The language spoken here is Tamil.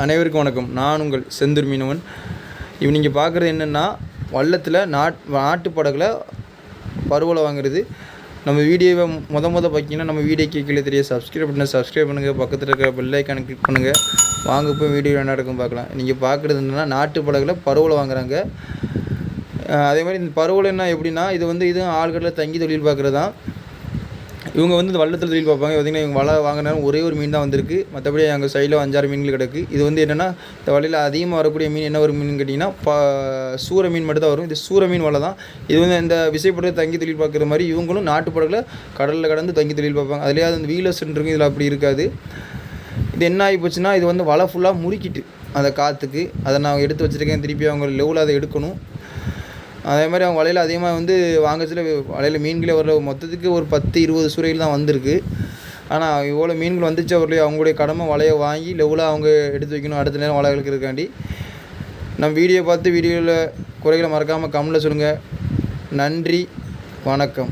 அனைவருக்கும் வணக்கம். நான் உங்கள் செந்தூர் மீனவன். இப்போ நீங்கள் பார்க்குறது என்னென்னா, வள்ளத்தில் நாட்டு படகுல பருவலை வாங்குறது. நம்ம வீடியோவை பார்த்தீங்கன்னா, நம்ம வீடியோக்கு கீழே தெரிய சப்ஸ்கிரைப் பண்ணுங்கள். பக்கத்தில் இருக்கிற பெல் ஐக்கானை கிளிக் பண்ணுங்கள். வாங்க போய் வீடியோ என்ன நடக்கும் பார்க்கலாம். நீங்கள் பார்க்குறது என்னென்னா, நாட்டு படகுல பருவலை வாங்குறாங்க. அதே மாதிரி இந்த பருவலைன்னா எப்படின்னா, இதுவும் ஆழ்கடலில் தங்கி தொழில் பார்க்குறது தான். இவங்க இந்த வள்ளத்தில் தொழில் பார்ப்பாங்க. பார்த்திங்கன்னா இவங்க வலை வாங்கினாலும் ஒரே ஒரு மீன் தான் வந்திருக்கு. மற்றபடி அங்கே சைடில் 5-6 மீன்கள் கிடக்கு. இது என்னென்னா, இந்த வலையில் அதிகமாக வரக்கூடிய மீன் என்ன ஒரு மீன் கேட்டிங்கன்னா, சூற மீன் மட்டும் தான் வரும். இது சூற மீன் வலை தான். இது இந்த விசைப்படகு தங்கி தொழில் பார்க்குற மாதிரி இவங்களும் நாட்டு படகுல கடலில் கடந்து தங்கி தொழில் பார்ப்பாங்க. அதுலேயே அந்த வீலர்ஸ்ன்னு இருக்கும், இதில் அப்படி இருக்காது. இது என்ன ஆகி போச்சுன்னா, இது வலை ஃபுல்லாக முறுக்கிட்டு அந்த காற்றுக்கு அதை நான் எடுத்து வச்சுருக்கேன். திருப்பி அவங்க லெவலில் அதை எடுக்கணும். அதே மாதிரி அவங்க வலையில் அதிகமாக வாங்கச்சில் வலையில் மீன்களே வரல. மொத்தத்துக்கு ஒரு 10-20 சூறைகள் தான் வந்திருக்கு. ஆனால் இவ்வளோ மீன்கள் வந்துச்சு. அவங்களுடைய கடமை வலையை வாங்கி லெவலாக அவங்க எடுத்து வைக்கணும். அடுத்த நேரம் வலை இருக்கிறதுக்காண்டி நம்ம வீடியோ பார்த்து வீடியோவில் குறைகளை மறக்காமல் கமெண்ட்டில் சொல்லுங்கள். நன்றி, வணக்கம்.